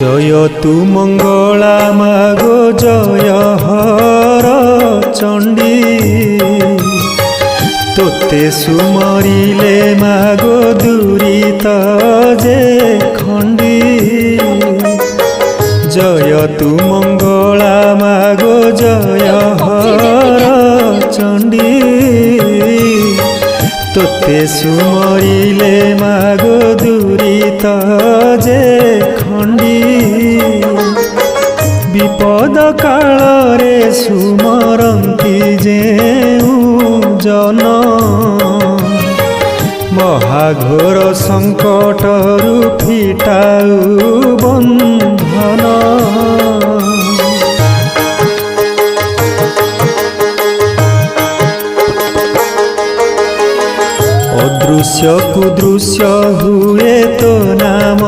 জয় তু মঙ্গলা মাগো জয় হর চণ্ডী, তোতে সুমরিলে মাগো দুরিত যে খণ্ডী। জয় তু মঙ্গলা মাগো জয় হর চণ্ডী, তোতে সুমরিলে মাগো দুরিত যে খণ্ডী। বিপদ কাଳରେ সুমরନ୍ତି যেউ জন, মহাঘোর সংকটরু ফিটাউ বন্ধন। অদৃশ্য কুদৃশ্য হুয়ে তো নাম